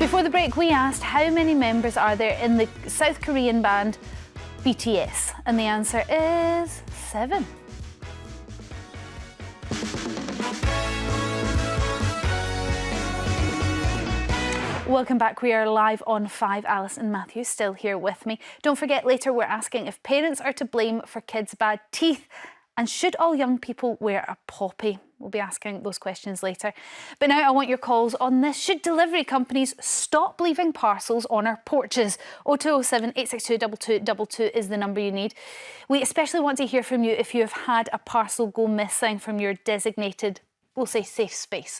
Before the break, we asked how many members are there in the South Korean band BTS, and the answer is 7. Welcome back. We are live on 5. Alice and Matthew still here with me. Don't forget, later we're asking if parents are to blame for kids' bad teeth, and should all young people wear a poppy? We'll be asking those questions later. But now I want your calls on this. Should delivery companies stop leaving parcels on our porches? 0207 862 2222 is the number you need. We especially want to hear from you if you have had a parcel go missing from your designated, we'll say, safe space.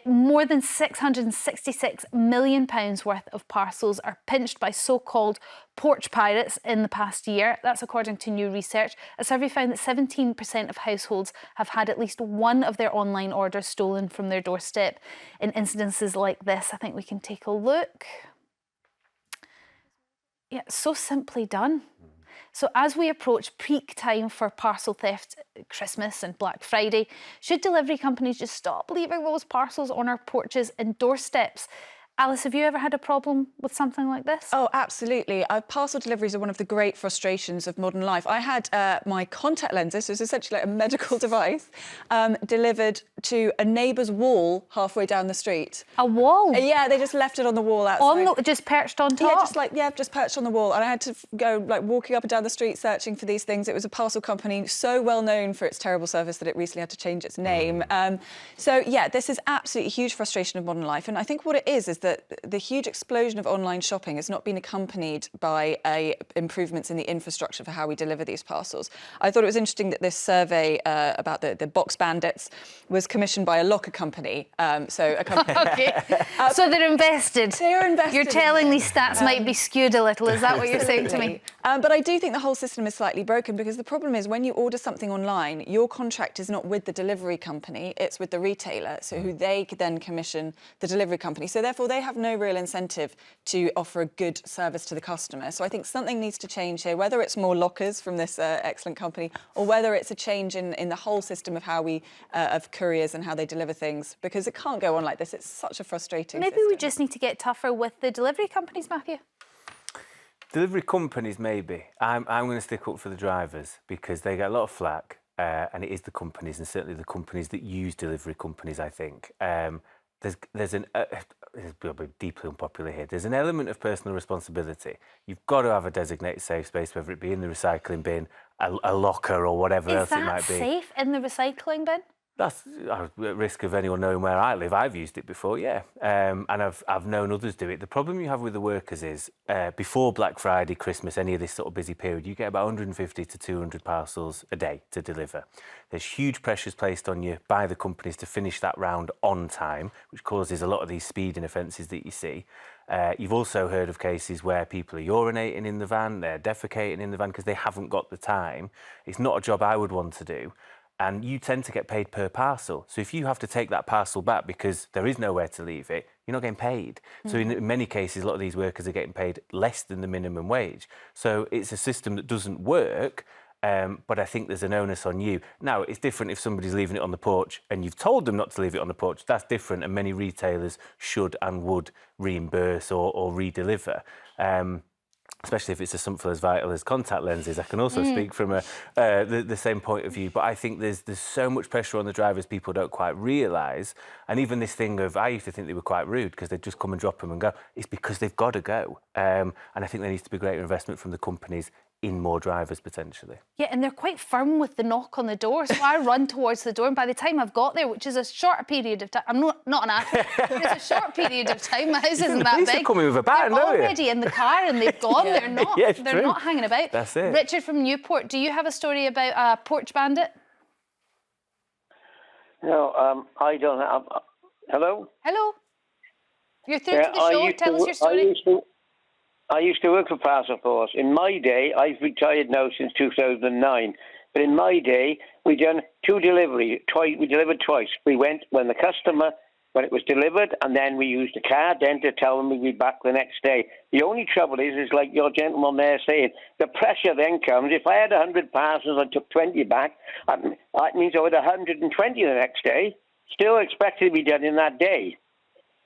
More than £666 million worth of parcels are pinched by so-called porch pirates in the past year. That's according to new research. A survey found that 17% of households have had at least one of their online orders stolen from their doorstep. In incidences like this, I think we can take a look. Yeah, so simply done. So as we approach peak time for parcel theft, Christmas and Black Friday, should delivery companies just stop leaving those parcels on our porches and doorsteps? Alice, have you ever had a problem with something like this? Oh, absolutely. Parcel deliveries are one of the great frustrations of modern life. I had my contact lenses, so it's essentially like a medical device, delivered to a neighbour's wall halfway down the street. A wall? Yeah, they just left it on the wall outside. Just perched on top? Just perched on the wall. And I had to go walking up and down the street searching for these things. It was a parcel company so well known for its terrible service that it recently had to change its name. So yeah, this is absolutely a huge frustration of modern life. And I think what it is that the huge explosion of online shopping has not been accompanied by improvements in the infrastructure for how we deliver these parcels. I thought it was interesting that this survey about the box bandits was commissioned by a locker company. So they're invested. They're invested. You're telling these stats might be skewed a little. Is that what you're saying to me? But I do think the whole system is slightly broken, because the problem is when you order something online, your contract is not with the delivery company, it's with the retailer, so who they could then commission the delivery company. So therefore they have no real incentive to offer a good service to the customer. So I think something needs to change here, whether it's more lockers from this excellent company, or whether it's a change in the whole system of how we, of couriers and how they deliver things, because it can't go on like this. It's such a frustrating Maybe system. we just need to get tougher with the delivery companies, Matthew. Delivery companies, maybe. I'm going to stick up for the drivers, because they get a lot of flack, and it is the companies, and certainly the companies that use delivery companies, I think. There's an it'll be deeply unpopular here. There's an element of personal responsibility. You've got to have a designated safe space, whether it be in the recycling bin, a locker, or whatever else it might be. Is that safe in the recycling bin? That's at risk of anyone knowing where I live. I've used it before, yeah, and I've known others do it. The problem you have with the workers is before Black Friday, Christmas, any of this sort of busy period, you get about 150 to 200 parcels a day to deliver. There's huge pressures placed on you by the companies to finish that round on time, which causes a lot of these speeding offences that you see. You've also heard of cases where people are urinating in the van, they're defecating in the van because they haven't got the time. It's not a job I would want to do. And you tend to get paid per parcel. So if you have to take that parcel back because there is nowhere to leave it, you're not getting paid. So in many cases, a lot of these workers are getting paid less than the minimum wage. So it's a system that doesn't work, but I think there's an onus on you. Now, it's different if somebody's leaving it on the porch and you've told them not to leave it on the porch. That's different, and many retailers should and would reimburse or re-deliver. Especially if it's something as vital as contact lenses. I can also speak from the same point of view, but I think there's so much pressure on the drivers people don't quite realise. And even this thing of, I used to think they were quite rude because they'd just come and drop them and go. It's because they've got to go. And I think there needs to be greater investment from the companies in more drivers potentially. Yeah, and they're quite firm with the knock on the door. So I run towards the door, and by the time I've got there, which is a short period of time, I'm not an athlete, but it's a short period of time. My house isn't that big. They're coming with a baton, they're don't you? already in the car and they've gone. They're not. Yeah, they're not hanging about. That's it. Richard from Newport, do you have a story about a porch bandit? No, I don't have. Hello. Hello. You're through to the show. Tell us your story. I used to work for Parcel Force. In my day, I've retired now since 2009, but in my day, we done 2 deliveries. We delivered twice. We went when the customer, when it was delivered, and then we used a card then to tell them we'd be back the next day. The only trouble is like your gentleman there saying, the pressure then comes. If I had 100 parcels and took 20 back, that means I would have 120 the next day, still expected to be done in that day.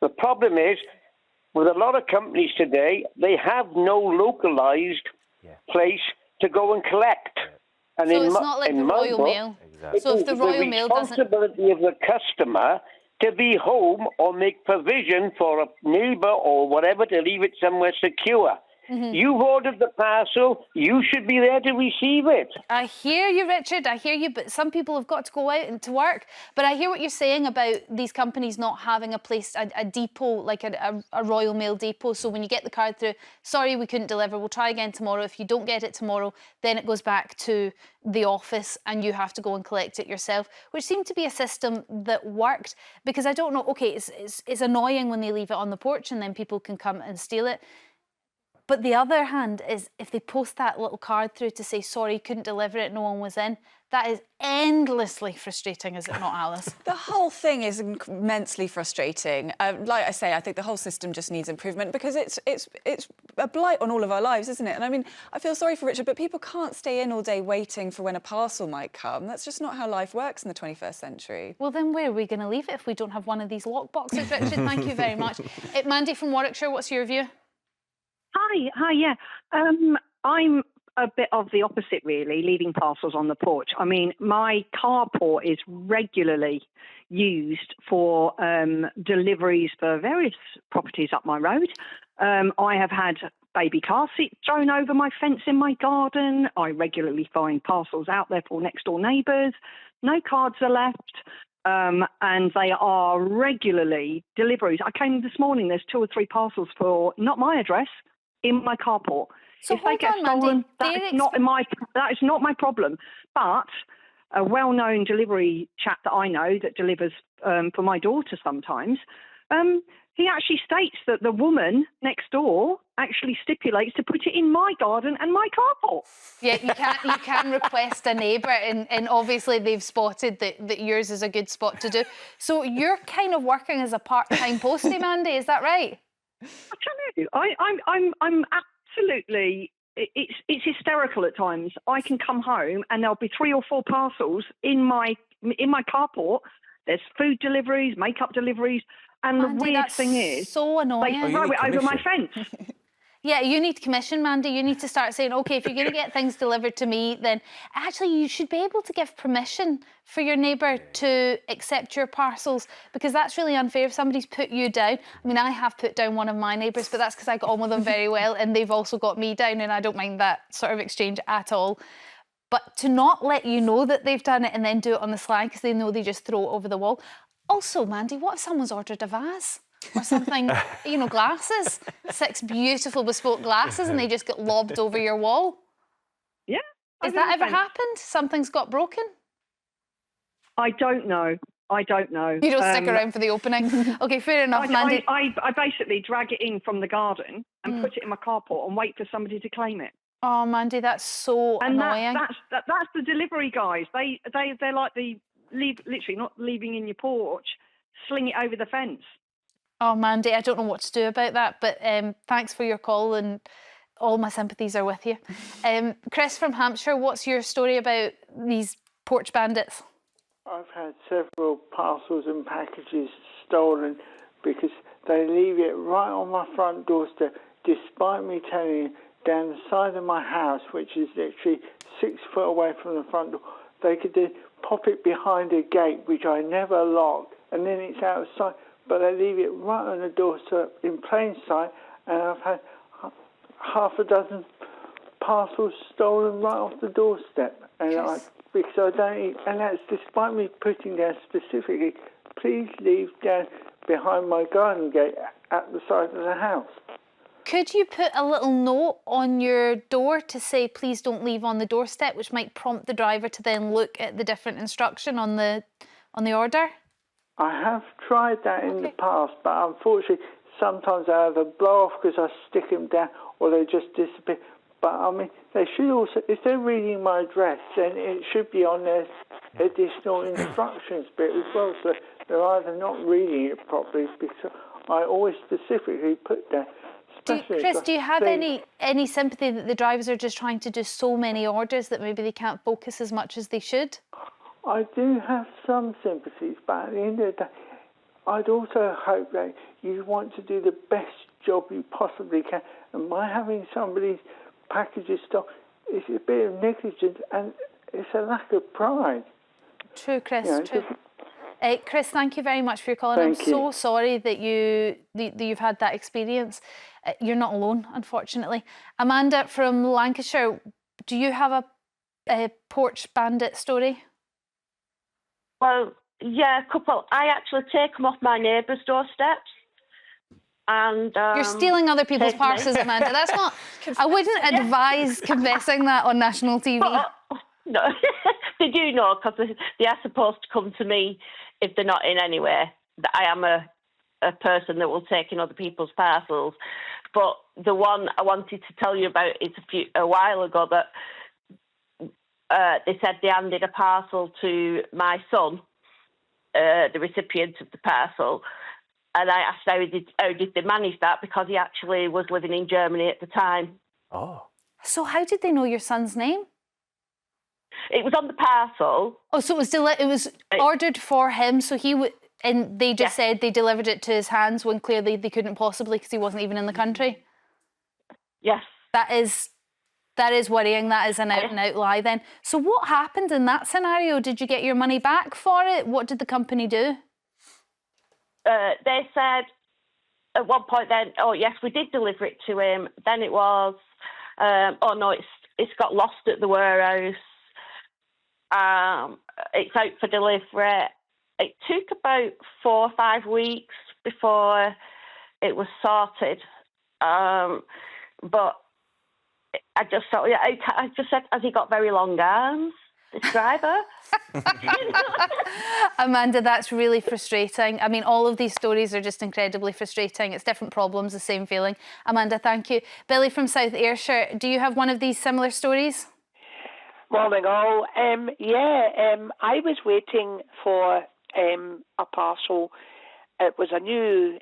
The problem is, with a lot of companies today, they have no localised place to go and collect. And so it's not like the Royal Mail. Exactly. So if the Royal Mail doesn't... the responsibility of the customer to be home or make provision for a neighbour or whatever to leave it somewhere secure. You've ordered the parcel, you should be there to receive it. I hear you, Richard, I hear you, but some people have got to go out and to work. But I hear what you're saying about these companies not having a place, a depot, like a Royal Mail depot. So when you get the card through, sorry, we couldn't deliver, we'll try again tomorrow. If you don't get it tomorrow, then it goes back to the office and you have to go and collect it yourself, which seemed to be a system that worked. Because I don't know, okay, it's annoying when they leave it on the porch and then people can come and steal it. But the other hand is if they post that little card through to say, sorry, couldn't deliver it, no one was in, that is endlessly frustrating, is it not, Alice? The whole thing is immensely frustrating. Like I say, I think the whole system just needs improvement because it's a blight on all of our lives, isn't it? And I mean, I feel sorry for Richard, but people can't stay in all day waiting for when a parcel might come. That's just not how life works in the 21st century. Well, then where are we going to leave it if we don't have one of these lock boxes, Richard? Thank you very much. Mandy from Warwickshire, what's your view? Hi, yeah. I'm a bit of the opposite, really, leaving parcels on the porch. I mean, my carport is regularly used for deliveries for various properties up my road. I have had baby car seats thrown over my fence in my garden. I regularly find parcels out there for next door neighbours. No cards are left. And they are regularly deliveries. I came this morning, there's 2 or 3 parcels for not my address, in my carport. So if they get stolen, that is not my problem. But a well-known delivery chap that I know that delivers for my daughter sometimes, he actually states that the woman next door actually stipulates to put it in my garden and my carport. Yeah, you can request a neighbour, and obviously they've spotted that yours is a good spot to do. So you're kind of working as a part-time postie, Mandy, is that right? I tell you, I'm absolutely. It's hysterical at times. I can come home and there'll be 3 or 4 parcels in my carport. There's food deliveries, makeup deliveries, and Mandy, the weird thing is, so annoying. they throw it over my fence. Yeah, you need commission, Mandy. You need to start saying, OK, if you're going to get things delivered to me, then actually you should be able to give permission for your neighbour to accept your parcels, because that's really unfair if somebody's put you down. I mean, I have put down one of my neighbours, but that's because I got on with them very well and they've also got me down, and I don't mind that sort of exchange at all. But to not let you know that they've done it and then do it on the sly because they know they just throw it over the wall. Also, Mandy, what if someone's ordered a vase? Or something, you know, glasses, 6 beautiful bespoke glasses, and they just get lobbed over your wall. Yeah. Has that ever happened? Something's got broken? I don't know. You don't stick around for the opening? OK, fair enough, Mandy. I basically drag it in from the garden and put it in my carport and wait for somebody to claim it. Oh, Mandy, that's so annoying. That's the delivery guys. They're like literally not leaving in your porch, sling it over the fence. Oh, Mandy, I don't know what to do about that, but thanks for your call, and all my sympathies are with you. Chris from Hampshire, what's your story about these porch bandits? I've had several parcels and packages stolen because they leave it right on my front doorstep, despite me telling you, down the side of my house, which is literally 6 foot away from the front door. They could then pop it behind a gate, which I never lock, and then it's outside. But they leave it right on the doorstep in plain sight, and I've had half a dozen parcels stolen right off the doorstep. And because I don't eat, and that's despite me putting down specifically, please leave down behind my garden gate at the side of the house. Could you put a little note on your door to say, please don't leave on the doorstep, which might prompt the driver to then look at the different instruction on the order? I have tried that in the past, but unfortunately, sometimes I have a blow-off because I stick them down or they just disappear. But, I mean, they should also, if they're reading my address, then it should be on their additional instructions bit as well. So they're either not reading it properly, because I always specifically put that. Chris, do you have any sympathy that the drivers are just trying to do so many orders that maybe they can't focus as much as they should? I do have some sympathies, but at the end of the day, I'd also hope that you want to do the best job you possibly can. And by having somebody's packages stopped, it's a bit of negligence and it's a lack of pride. True, Chris, You know, true. Chris, thank you very much for your call. And I'm Thank you. so sorry that you've had that experience. You're not alone, unfortunately. Amanda from Lancashire, do you have a porch bandit story? Well, yeah, a couple. I actually take them off my neighbours' doorsteps. And you're stealing other people's parcels, Amanda. That's not. I wouldn't advise confessing that on national TV. No, they do know, because they are supposed to come to me if they're not in anywhere. That I am a person that will take in other people's parcels. But the one I wanted to tell you about is a while ago that they said they handed a parcel to my son, the recipient of the parcel. And I asked how did they manage that, because he actually was living in Germany at the time. Oh. So how did they know your son's name? It was on the parcel. Oh, so it was ordered for him, so and they just said they delivered it to his hands when clearly they couldn't possibly, because he wasn't even in the country? Yes. That is worrying. That is an out-and-out lie then. So what happened in that scenario? Did you get your money back for it? What did the company do? They said at one point then, oh, yes, we did deliver it to him. Then it was, oh, no, it's got lost at the warehouse. It's out for delivery. It took about 4 or 5 weeks before it was sorted. But I just thought, I just said, has he got very long arms, this driver? Amanda, that's really frustrating. I mean, all of these stories are just incredibly frustrating. It's different problems, the same feeling. Amanda, thank you. Billy from South Ayrshire, do you have one of these similar stories? Morning all. I was waiting for a parcel. It was a new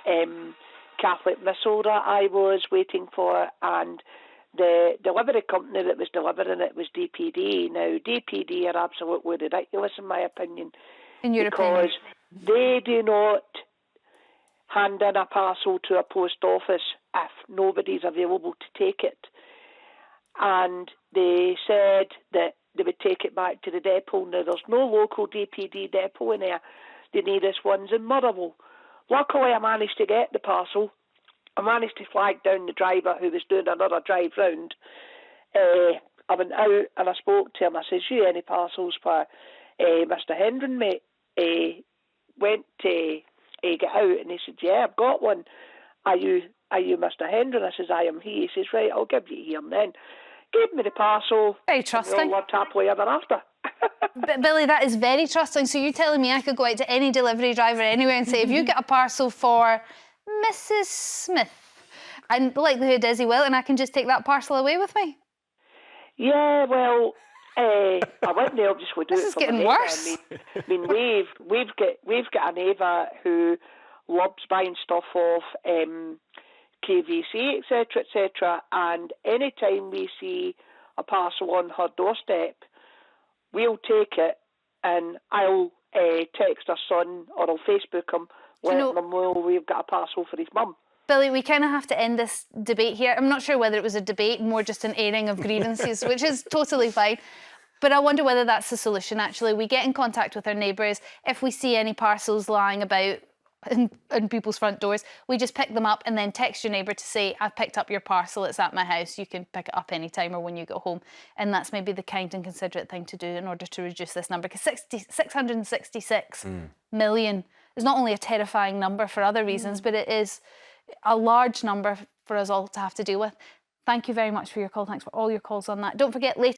Catholic missal that I was waiting for, and the delivery company that was delivering it was DPD. Now, DPD are absolutely ridiculous in my opinion. In your because they do not hand in a parcel to a post office if nobody's available to take it. And they said that they would take it back to the depot. Now, there's no local DPD depot in there. The nearest one's in Motherwell. Luckily, I managed to get the parcel. I managed to flag down the driver who was doing another drive round. I went out and I spoke to him. I says, you any parcels for Mr. Hendron, mate? Went to get out and he said, yeah, I've got one. Are you Mr. Hendron? I says, I am he. He says, right, I'll give you here and then. Gave me the parcel. Very trusting. We all lived happily ever after. But Billy, that is very trusting. So you're telling me I could go out to any delivery driver anywhere and say, if you get a parcel for Mrs. Smith, and the likelihood is he will, and I can just take that parcel away with me? Yeah, well, I wouldn't obviously do this it is for getting my worse. I mean, we've got a neighbour who loves buying stuff off KVC, etc., and any time we see a parcel on her doorstep, we'll take it, and I'll text our son or I'll Facebook him, letting them know we've got a parcel for his mum. Billy, we kind of have to end this debate here. I'm not sure whether it was a debate, more just an airing of grievances, which is totally fine. But I wonder whether that's the solution, actually. We get in contact with our neighbours. If we see any parcels lying about in people's front doors, we just pick them up and then text your neighbour to say, I've picked up your parcel, it's at my house, you can pick it up any time or when you get home. And that's maybe the kind and considerate thing to do in order to reduce this number, because 666 million is not only a terrifying number for other reasons, but it is a large number for us all to have to deal with. Thank you very much for your call. Thanks for all your calls on that. Don't forget, later